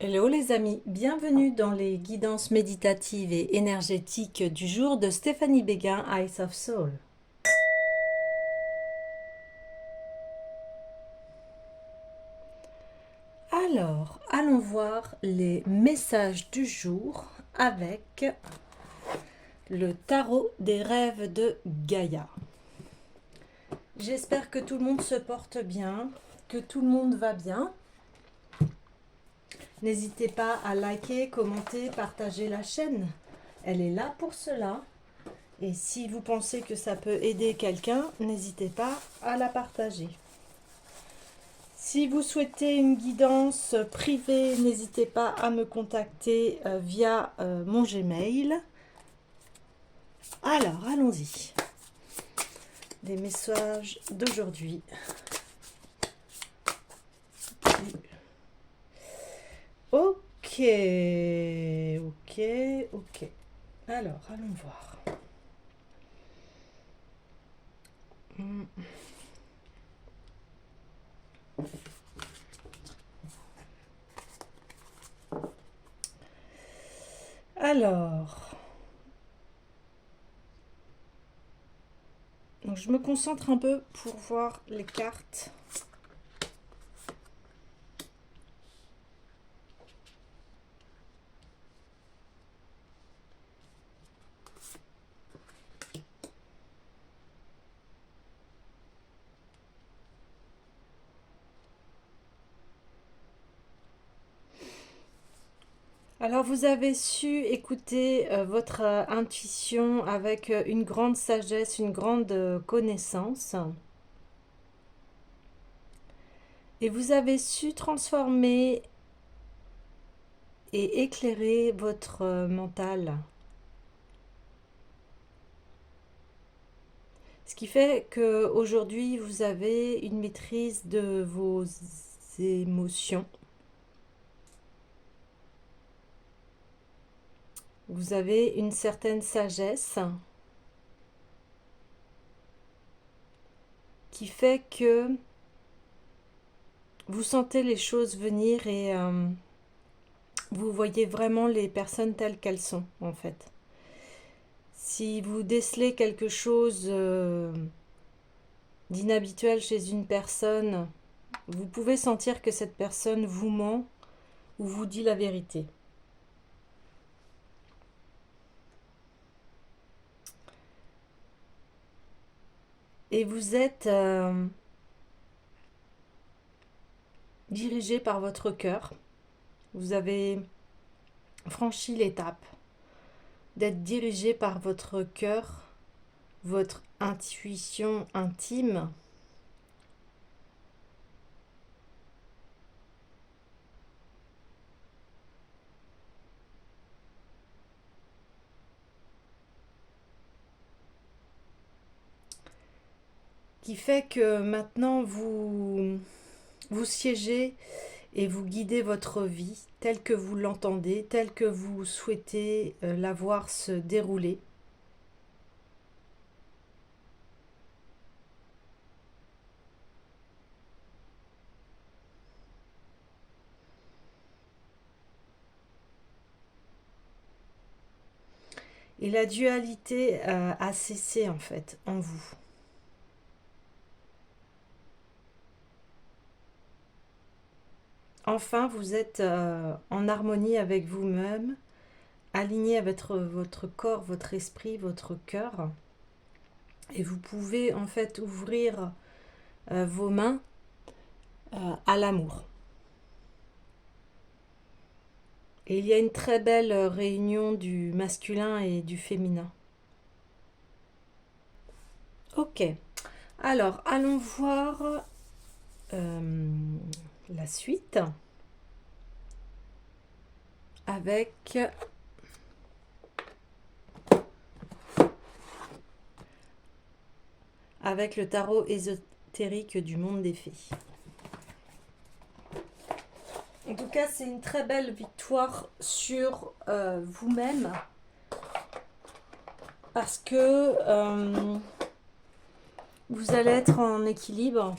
Hello les amis, bienvenue dans les guidances méditatives et énergétiques du jour de Stéphanie Béguin, Eyes of Soul. Alors, allons voir les messages du jour avec le tarot des rêves de Gaïa. J'espère que tout le monde se porte bien, que tout le monde va bien. N'hésitez pas à liker, commenter, partager la chaîne. Elle est là pour cela. Et si vous pensez que ça peut aider quelqu'un, n'hésitez pas à la partager. Si vous souhaitez une guidance privée, n'hésitez pas à me contacter via mon Gmail. Alors, allons-y. Les messages d'aujourd'hui. Ok. Alors, allons voir. Alors, donc je me concentre un peu pour voir les cartes. Alors, vous avez su écouter votre intuition avec une grande sagesse, une grande connaissance. Et vous avez su transformer et éclairer votre mental. Ce qui fait qu'aujourd'hui, vous avez une maîtrise de vos émotions. Vous avez une certaine sagesse qui fait que vous sentez les choses venir et vous voyez vraiment les personnes telles qu'elles sont, en fait. Si vous décelez quelque chose d'inhabituel chez une personne, vous pouvez sentir que cette personne vous ment ou vous dit la vérité. Et vous êtes dirigé par votre cœur. Vous avez franchi l'étape d'être dirigé par votre cœur, votre intuition intime. Qui fait que maintenant vous siégez et vous guidez votre vie telle que vous l'entendez, telle que vous souhaitez la voir se dérouler. Et la dualité a cessé en fait en vous. Enfin, vous êtes en harmonie avec vous-même, aligné avec votre corps, votre esprit, votre cœur. Et vous pouvez en fait ouvrir vos mains à l'amour. Et il y a une très belle réunion du masculin et du féminin. Ok, alors allons voir la suite avec le tarot ésotérique du monde des fées. En tout cas, c'est une très belle victoire sur vous-même parce que vous allez être en équilibre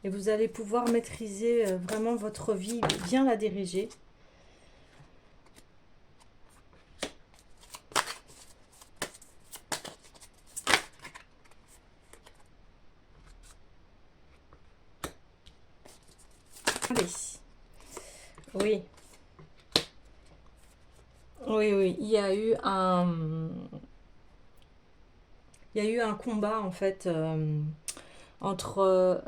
et vous allez pouvoir maîtriser vraiment votre vie, bien la diriger. Allez. Oui. Oui, oui. Il y a eu un combat en fait entre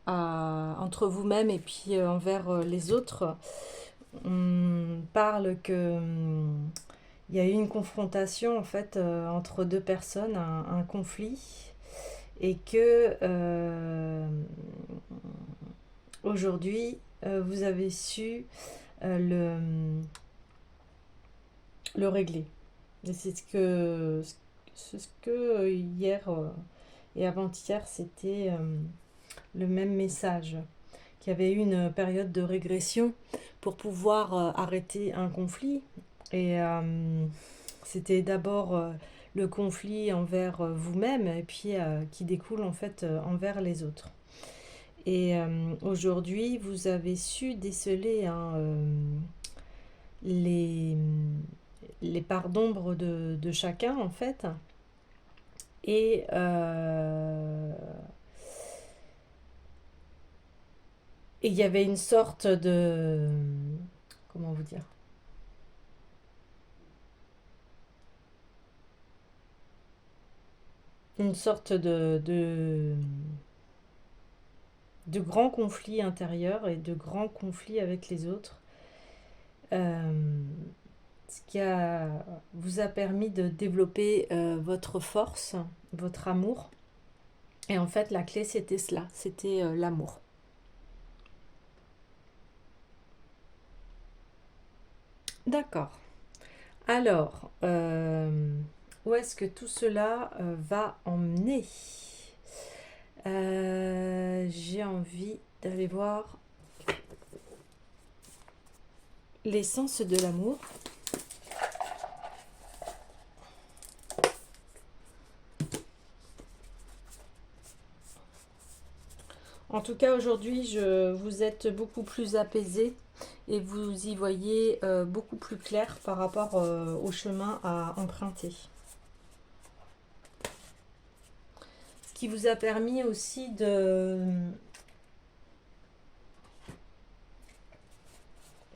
entre vous-même et puis envers les autres. On parle que il y a eu une confrontation en fait entre deux personnes, un conflit, et que aujourd'hui vous avez su le régler. Et c'est ce que hier et avant-hier c'était le même message, qu'il y avait eu une période de régression pour pouvoir arrêter un conflit. Et c'était d'abord le conflit envers vous-même et puis qui découle en fait envers les autres. Et aujourd'hui, vous avez su déceler hein, les, les parts d'ombre de chacun en fait. Et il y avait une sorte de... Comment vous dire? Une sorte de grand conflit intérieur et de grand conflit avec les autres. Ce qui vous a permis de développer votre force, votre amour. Et en fait, la clé, c'était cela, c'était l'amour. D'accord. Alors, où est-ce que tout cela va emmener? J'ai envie d'aller voir l'essence de l'amour. En tout cas, aujourd'hui, vous êtes beaucoup plus apaisé et vous y voyez beaucoup plus clair par rapport au chemin à emprunter. Ce qui vous a permis aussi de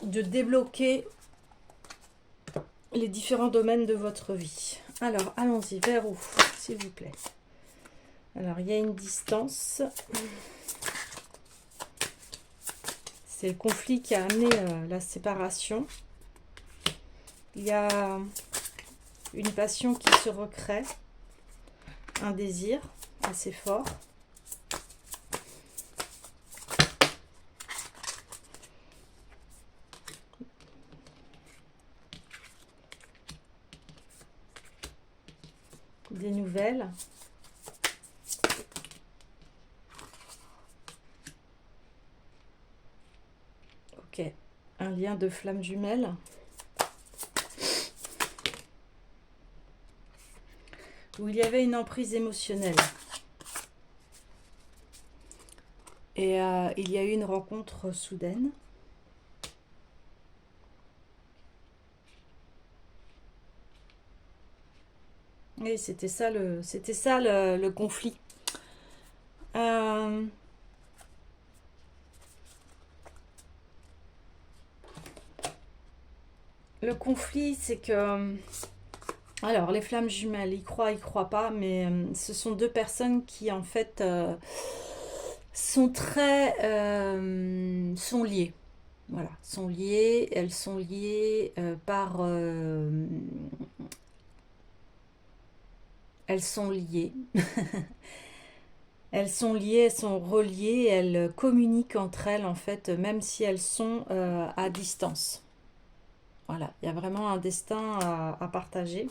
débloquer les différents domaines de votre vie. Alors, allons-y, vers où, s'il vous plaît? Alors, il y a une distance. C'est le conflit qui a amené la séparation. Il y a une passion qui se recrée, un désir assez fort. Des nouvelles. Ok, un lien de flamme jumelle. Où il y avait une emprise émotionnelle. Et il y a eu une rencontre soudaine. Oui, c'était ça le conflit. Le conflit, c'est que... Alors, les flammes jumelles, ils croient pas, mais ce sont deux personnes qui, en fait, sont sont liées. Voilà, sont liées, elles sont liées par... elles sont liées. Elles sont liées, elles sont reliées, elles communiquent entre elles, en fait, même si elles sont à distance. Voilà, il y a vraiment un destin à partager.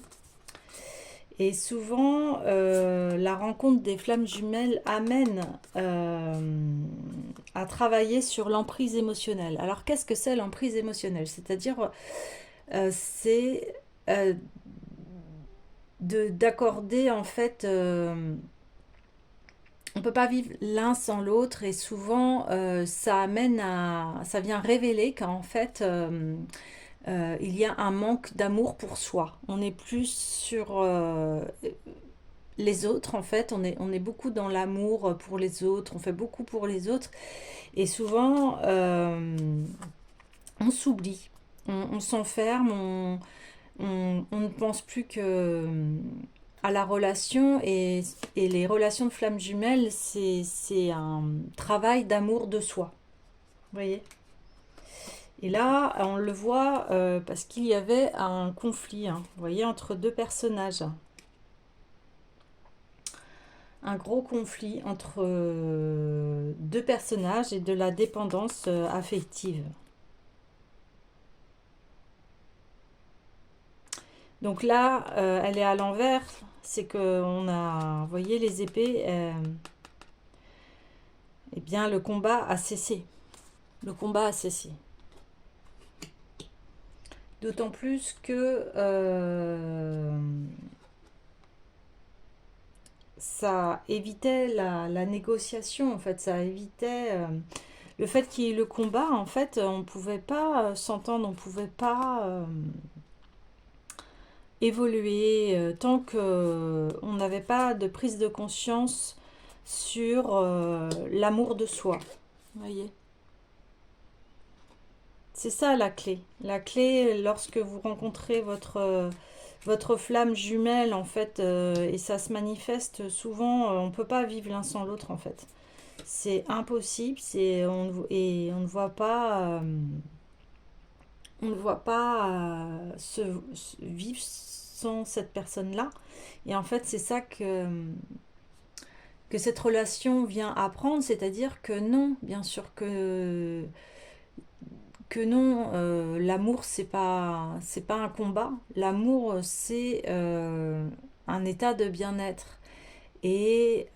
Et souvent, la rencontre des flammes jumelles amène à travailler sur l'emprise émotionnelle. Alors, qu'est-ce que c'est l'emprise émotionnelle? C'est-à-dire, c'est d'accorder, en fait, on ne peut pas vivre l'un sans l'autre, et souvent, ça vient révéler qu'en fait, il y a un manque d'amour pour soi. On est plus sur les autres, en fait. On est beaucoup dans l'amour pour les autres, on fait beaucoup pour les autres. Et souvent, on s'oublie, on s'enferme, on ne pense plus que à la relation. Et les relations de flammes jumelles, c'est un travail d'amour de soi. Vous voyez? Et là, on le voit parce qu'il y avait un conflit, hein, vous voyez, entre deux personnages. Un gros conflit entre deux personnages et de la dépendance affective. Donc là, elle est à l'envers, c'est que on a, vous voyez, les épées, eh bien, le combat a cessé. Le combat a cessé. D'autant plus que ça évitait la négociation, en fait, ça évitait le fait qu'il y ait le combat, en fait, on ne pouvait pas s'entendre, on ne pouvait pas évoluer tant qu'on n'avait pas de prise de conscience sur l'amour de soi. Vous voyez? C'est ça la clé. La clé, lorsque vous rencontrez votre flamme jumelle, en fait, et ça se manifeste souvent, on ne peut pas vivre l'un sans l'autre, en fait. C'est impossible, et on ne voit pas, vivre sans cette personne-là. Et en fait, c'est ça que cette relation vient apprendre, c'est-à-dire que non, bien sûr que non, l'amour c'est pas un combat, l'amour c'est un état de bien-être. Et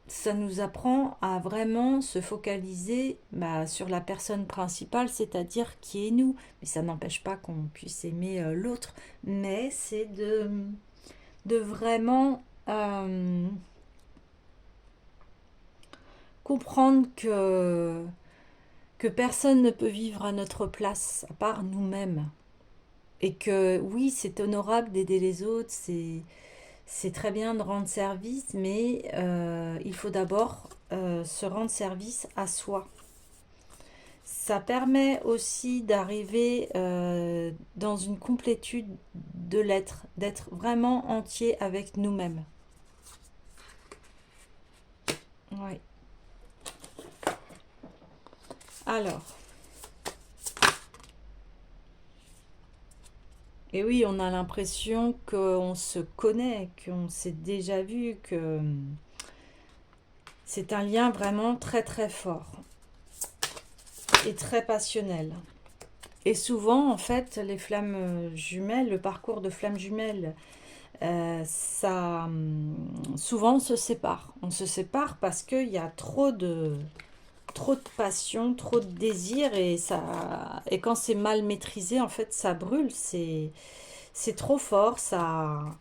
ça nous apprend à vraiment se focaliser sur la personne principale, c'est-à-dire qui est nous. Mais ça n'empêche pas qu'on puisse aimer l'autre, mais c'est de vraiment comprendre que personne ne peut vivre à notre place, à part nous-mêmes. Et que oui, c'est honorable d'aider les autres, c'est très bien de rendre service, mais il faut d'abord se rendre service à soi. Ça permet aussi d'arriver dans une complétude de l'être, d'être vraiment entier avec nous-mêmes. Ouais. Alors. Et oui, on a l'impression qu'on se connaît, qu'on s'est déjà vu, que c'est un lien vraiment très très fort et très passionnel. Et souvent, en fait, les flammes jumelles, le parcours de flammes jumelles, souvent on se sépare. On se sépare parce qu'il y a trop de passion, trop de désir, et quand c'est mal maîtrisé, en fait, ça brûle. C'est trop fort, ça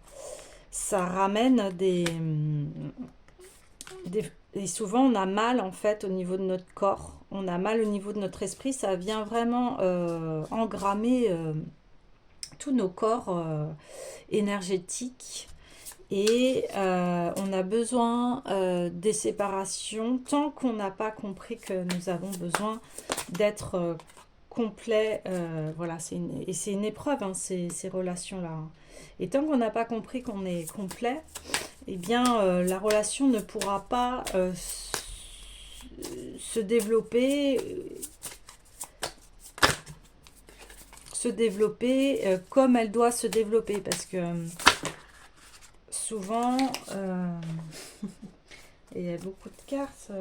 ramène et souvent on a mal en fait au niveau de notre corps, on a mal au niveau de notre esprit, ça vient vraiment engrammer tous nos corps énergétiques. Et on a besoin des séparations tant qu'on n'a pas compris que nous avons besoin d'être complet. Voilà, c'est une épreuve, hein, ces relations-là. Et tant qu'on n'a pas compris qu'on est complet, eh bien, la relation ne pourra pas se développer comme elle doit se développer. Parce que souvent, il y a beaucoup de cartes.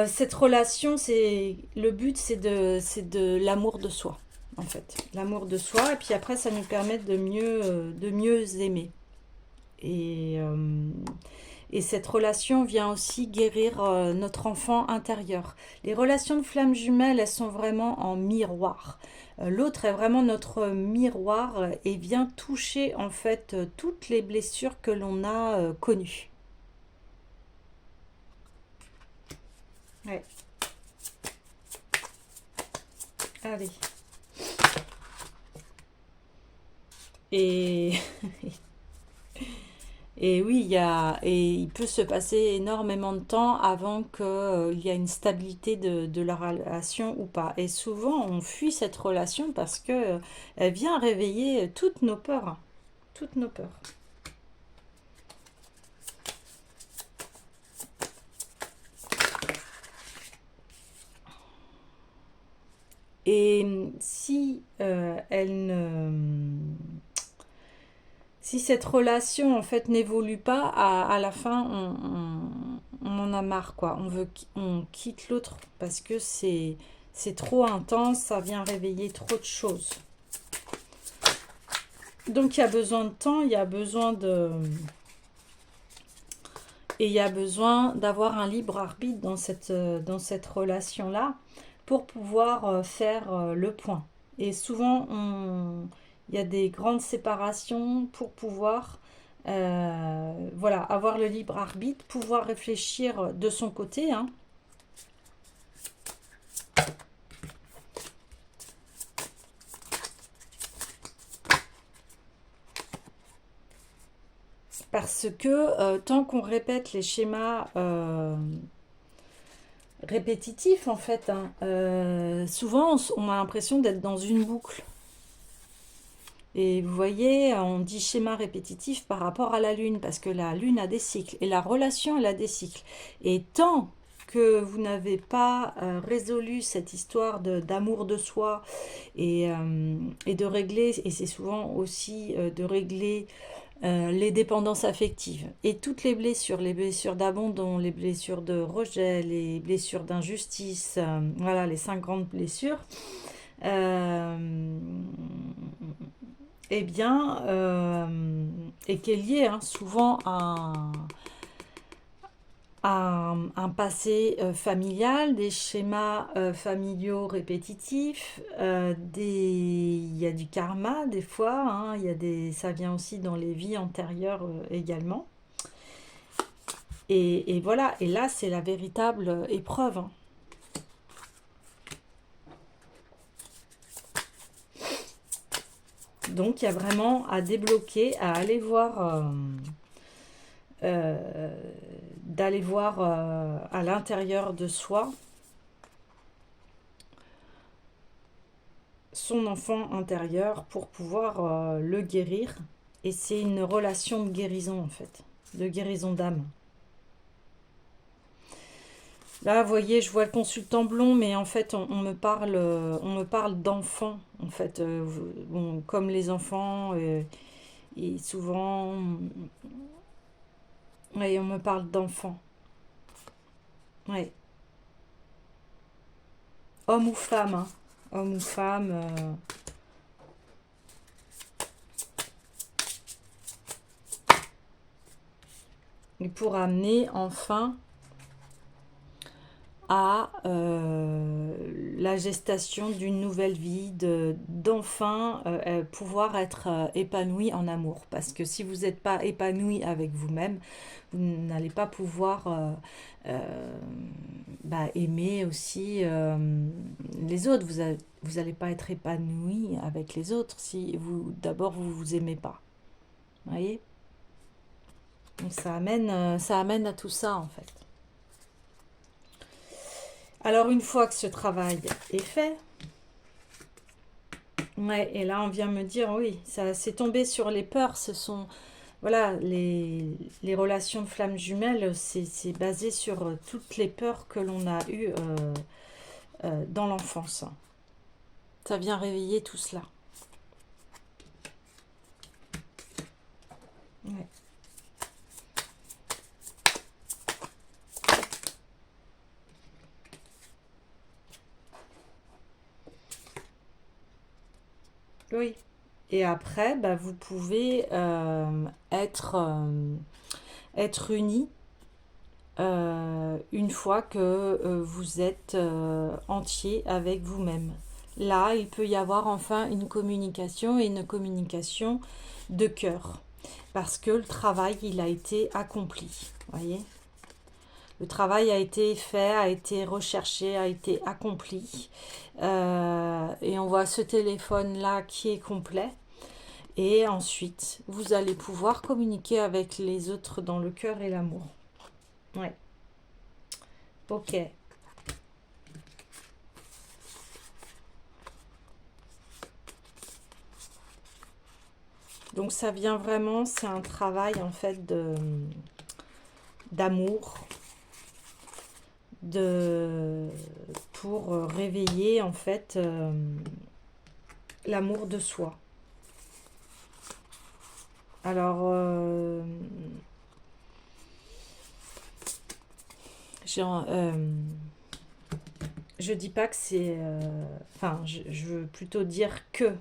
Cette relation, le but, c'est de l'amour de soi, en fait. L'amour de soi, et puis après, ça nous permet de mieux aimer. Et cette relation vient aussi guérir notre enfant intérieur. Les relations de flammes jumelles, elles sont vraiment en miroir. L'autre est vraiment notre miroir et vient toucher en fait toutes les blessures que l'on a connues. Ouais. Allez. Et, et oui, il peut se passer énormément de temps avant qu'il y ait une stabilité de la relation ou pas. Et souvent, on fuit cette relation parce que elle vient réveiller toutes nos peurs. Hein. Toutes nos peurs. Et si elle ne... Si cette relation en fait n'évolue pas, à la fin on en a marre quoi. On quitte l'autre parce que c'est trop intense, ça vient réveiller trop de choses. Donc il y a besoin de temps, il y a besoin de... Et il y a besoin d'avoir un libre arbitre dans cette relation-là pour pouvoir faire le point. Et souvent, il y a des grandes séparations pour pouvoir voilà, avoir le libre arbitre, pouvoir réfléchir de son côté. Hein. Parce que tant qu'on répète les schémas répétitifs, en fait, hein, souvent on a l'impression d'être dans une boucle. Et vous voyez, on dit schéma répétitif par rapport à la Lune, parce que la Lune a des cycles, et la relation, elle a des cycles. Et tant que vous n'avez pas résolu cette histoire d'amour de soi et de régler, et c'est souvent aussi de régler les dépendances affectives et toutes les blessures d'abandon, les blessures de rejet, les blessures d'injustice, voilà les 5 grandes blessures, euh, eh bien, et qui est lié hein, souvent à un passé familial, des schémas familiaux répétitifs, il y a du karma des fois, hein, ça vient aussi dans les vies antérieures également. Et voilà, et là c'est la véritable épreuve. Hein. Donc il y a vraiment à débloquer, à aller voir, d'aller voir à l'intérieur de soi son enfant intérieur pour pouvoir le guérir. Et c'est une relation de guérison en fait, de guérison d'âme. Là, vous voyez, je vois le consultant blond, mais en fait, on me parle d'enfants, en fait, bon, comme les enfants, et souvent, ouais, on me parle d'enfants, ouais, homme ou femme, hein. Homme ou femme, et pour amener enfin à la gestation d'une nouvelle vie, d'enfin pouvoir être épanoui en amour. Parce que si vous n'êtes pas épanoui avec vous-même, vous n'allez pas pouvoir aimer aussi les autres. Vous n'allez pas être épanoui avec les autres si d'abord vous vous aimez pas. Vous voyez? Donc ça amène à tout ça en fait. Alors une fois que ce travail est fait, ouais, et là on vient me dire, oui, ça s'est tombé sur les peurs, ce sont, voilà, les relations de flammes jumelles, c'est basé sur toutes les peurs que l'on a eues dans l'enfance. Ça vient réveiller tout cela. Ouais. Oui. Et après, vous pouvez être unis une fois que vous êtes entier avec vous-même. Là, il peut y avoir enfin une communication et une communication de cœur. Parce que le travail, il a été accompli. Voyez ? Le travail a été fait, a été recherché, a été accompli. Et on voit ce téléphone-là qui est complet. Et ensuite, vous allez pouvoir communiquer avec les autres dans le cœur et l'amour. Ouais. Ok. Donc ça vient vraiment, c'est un travail en fait d'amour, pour réveiller en fait l'amour de soi. Alors, je dis pas que c'est... Enfin, je veux plutôt dire que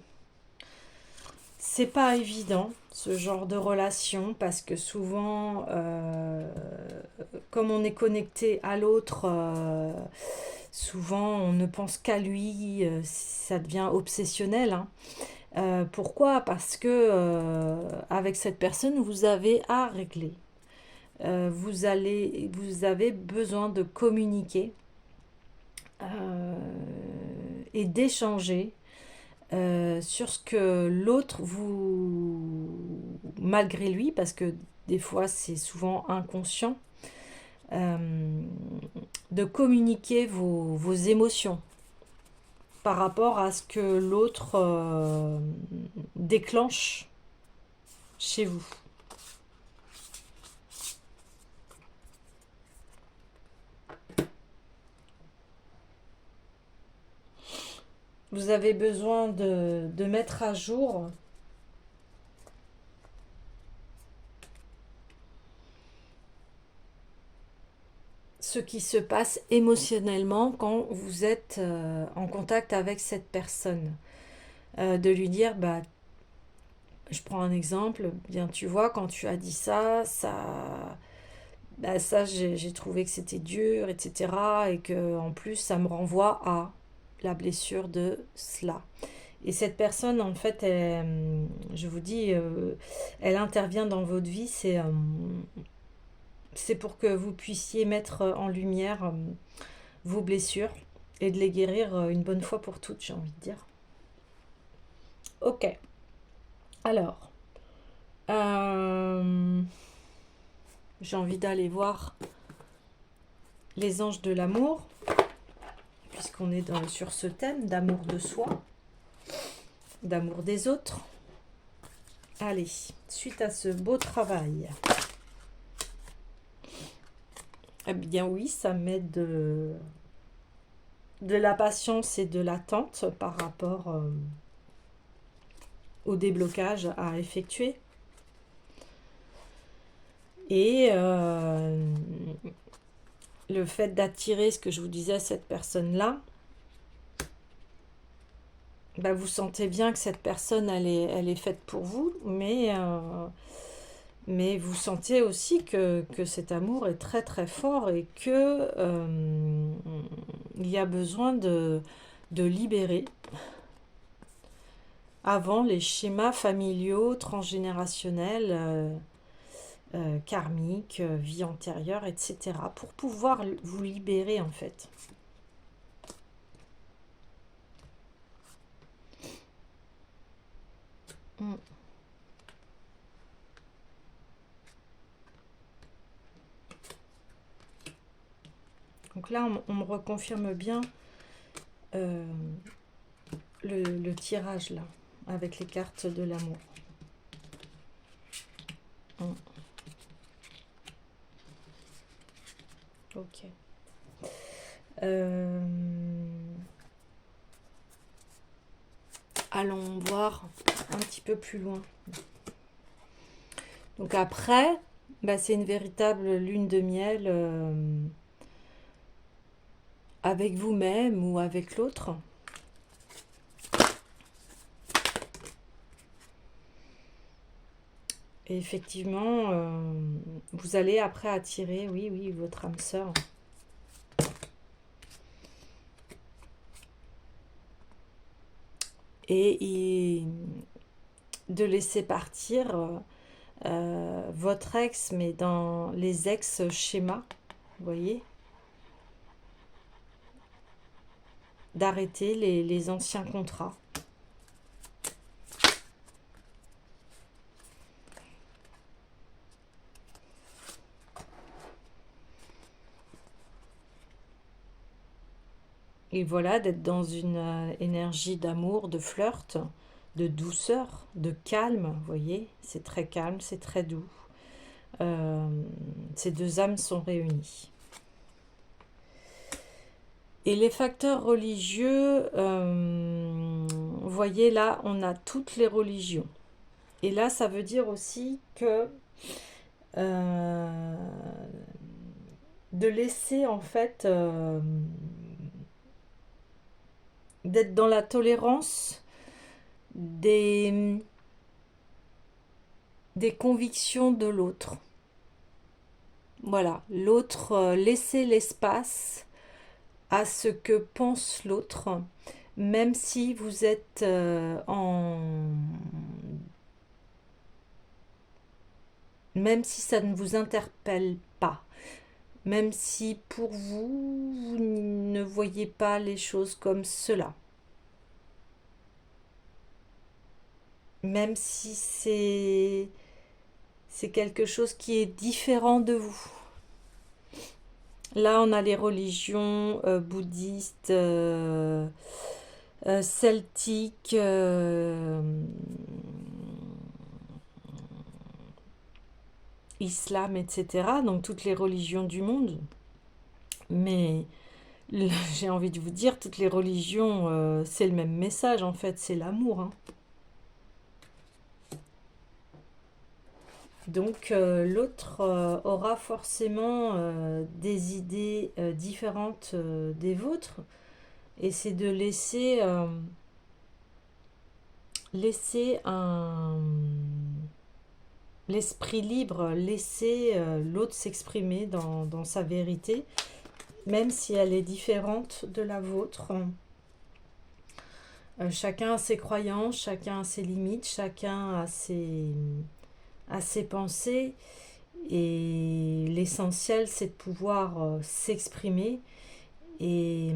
c'est pas évident, ce genre de relation, parce que souvent, comme on est connecté à l'autre, souvent on ne pense qu'à lui, ça devient obsessionnel, hein. Pourquoi? Parce que avec cette personne, vous avez à régler. Vous avez besoin de communiquer et d'échanger sur ce que l'autre malgré lui, parce que des fois c'est souvent inconscient, euh, de communiquer vos émotions par rapport à ce que l'autre déclenche chez vous. Vous avez besoin de mettre à jour ce qui se passe émotionnellement quand vous êtes en contact avec cette personne. De lui dire, bah, je prends un exemple, bien tu vois, quand tu as dit ça, bah, ça j'ai trouvé que c'était dur, etc. Et que en plus ça me renvoie à la blessure de cela. Et cette personne, en fait, je vous dis, elle intervient dans votre vie, c'est pour que vous puissiez mettre en lumière vos blessures et de les guérir une bonne fois pour toutes, j'ai envie de dire. Ok, alors, j'ai envie d'aller voir les anges de l'amour, puisqu'on est sur ce thème d'amour de soi, d'amour des autres. Allez, suite à ce beau travail, eh bien oui, ça m'aide de la patience et de l'attente par rapport au déblocage à effectuer. Et le fait d'attirer ce que je vous disais à cette personne-là, bah vous sentez bien que cette personne, elle est faite pour vous, mais vous sentez aussi que cet amour est très très fort et que il y a besoin de libérer avant les schémas familiaux, transgénérationnels, karmiques, vie antérieure, etc. pour pouvoir vous libérer en fait. Mm. Donc là, on me reconfirme bien le tirage là, avec les cartes de l'amour. Mm. Ok. Allons voir un petit peu plus loin. Donc après, bah, c'est une véritable lune de miel avec vous-même ou avec l'autre. Et effectivement, vous allez après attirer, oui, votre âme sœur. Et de laisser partir votre ex, mais dans les ex-schémas, vous voyez, d'arrêter les anciens contrats. Et voilà, d'être dans une énergie d'amour, de flirt, de douceur, de calme, vous voyez, c'est très calme, c'est très doux. Ces deux âmes sont réunies. Et les facteurs religieux, vous voyez là, on a toutes les religions. Et là, ça veut dire aussi que de laisser en fait, d'être dans la tolérance des convictions de l'autre. Voilà, l'autre, laisser l'espace à ce que pense l'autre, même si vous êtes même si ça ne vous interpelle pas, même si pour vous, vous ne voyez pas les choses comme cela, même si c'est quelque chose qui est différent de vous. Là, on a les religions bouddhistes, celtiques, islam, etc. Donc toutes les religions du monde. Mais j'ai envie de vous dire, toutes les religions, c'est le même message en fait, c'est l'amour. Hein. Donc l'autre aura forcément des idées différentes des vôtres. Et c'est de laisser l'esprit libre, laisser l'autre s'exprimer dans sa vérité, même si elle est différente de la vôtre. Chacun a ses croyances, chacun a ses limites, chacun a ses pensées. Et l'essentiel, c'est de pouvoir s'exprimer et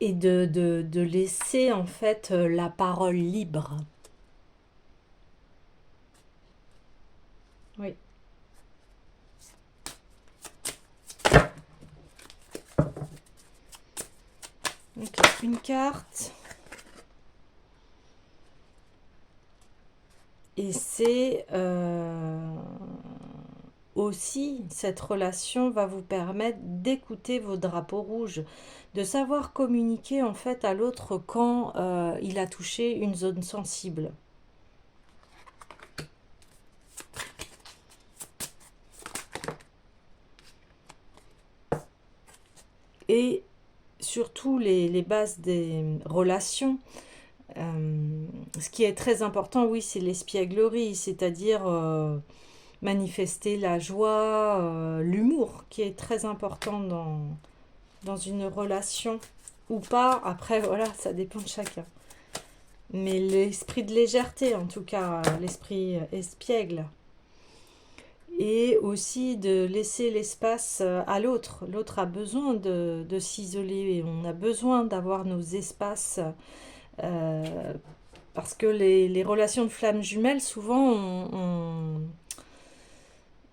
de laisser en fait la parole libre. Oui. Donc, une carte. Et c'est aussi, cette relation va vous permettre d'écouter vos drapeaux rouges, de savoir communiquer en fait à l'autre quand il a touché une zone sensible. Et surtout les bases des relations. Ce qui est très important, oui, c'est l'espièglerie, c'est-à-dire manifester la joie, l'humour, qui est très important dans une relation ou pas. Après, voilà, ça dépend de chacun. Mais l'esprit de légèreté, en tout cas, l'esprit espiègle. Et aussi de laisser l'espace à l'autre. L'autre a besoin de s'isoler. On a besoin d'avoir nos espaces parce que les relations de flammes jumelles, souvent,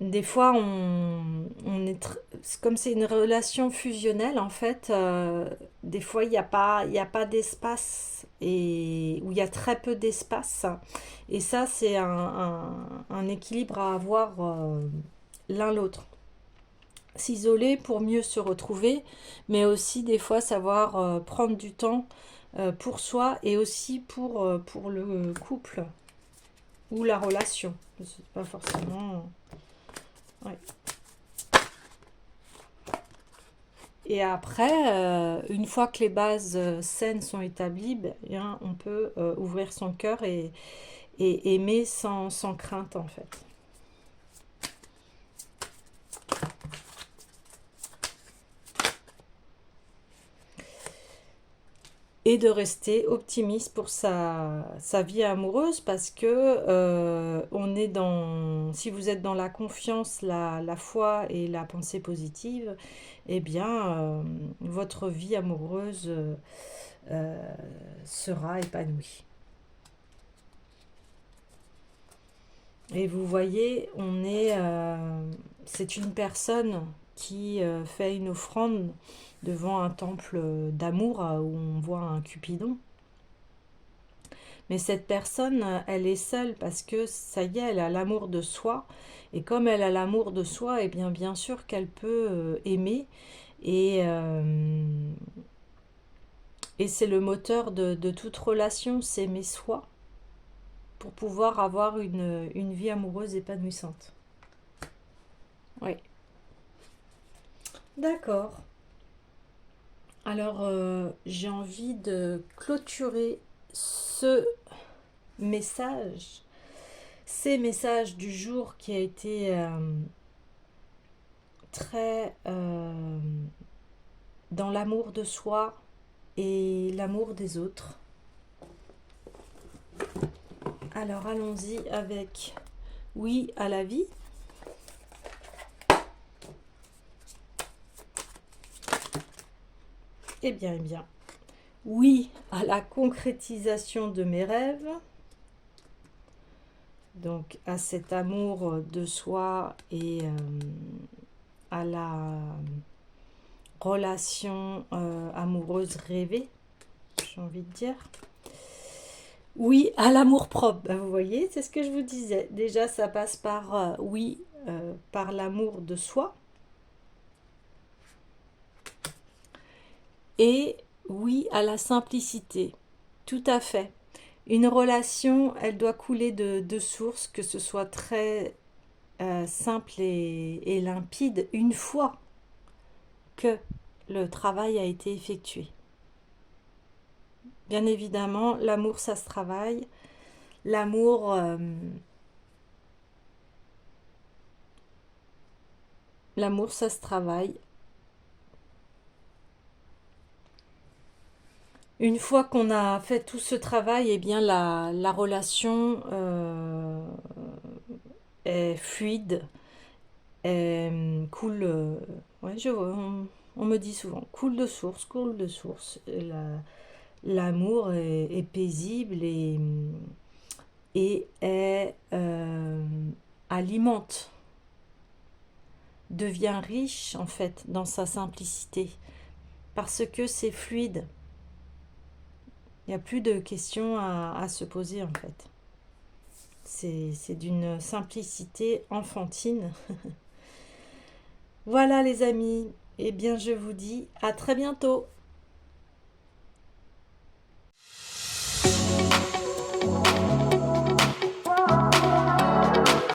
des fois, comme c'est une relation fusionnelle, en fait, des fois, il y a pas d'espace, ou il y a très peu d'espace. Et ça, c'est un équilibre à avoir l'un l'autre. S'isoler pour mieux se retrouver, mais aussi des fois savoir prendre du temps pour soi et aussi pour le couple ou la relation. C'est pas forcément... Ouais. Et après, une fois que les bases saines sont établies, bien, on peut ouvrir son cœur et aimer sans crainte en fait. et de rester optimiste pour sa vie amoureuse parce que on est dans, si vous êtes dans la confiance, la foi et la pensée positive, eh bien votre vie amoureuse sera épanouie. Et vous voyez, c'est une personne qui fait une offrande devant un temple d'amour où on voit un Cupidon. Mais cette personne, elle est seule parce que ça y est, elle a l'amour de soi. Et comme elle a l'amour de soi, eh bien sûr qu'elle peut aimer. Et, euh, et c'est le moteur de toute relation, s'aimer soi pour pouvoir avoir une vie amoureuse épanouissante. Oui. D'accord. Alors, j'ai envie de clôturer ce message, ces messages du jour qui a été très dans l'amour de soi et l'amour des autres. Alors, allons-y avec oui à la vie. Eh bien, oui à la concrétisation de mes rêves, donc à cet amour de soi et à la relation amoureuse rêvée, j'ai envie de dire. Oui à l'amour propre, ben, vous voyez, c'est ce que je vous disais. Déjà, ça passe par par l'amour de soi. Et oui à la simplicité, tout à fait. Une relation, elle doit couler de sources, que ce soit très simple et limpide, une fois que le travail a été effectué. Bien évidemment, l'amour, ça se travaille. L'amour, ça se travaille. Une fois qu'on a fait tout ce travail, eh bien la relation est fluide, coule. Ouais, on me dit souvent, coule de source, coule de source. L'amour est paisible et alimente, devient riche en fait dans sa simplicité parce que c'est fluide. Il n'y a plus de questions à se poser en fait. C'est d'une simplicité enfantine. Voilà les amis, eh bien je vous dis à très bientôt.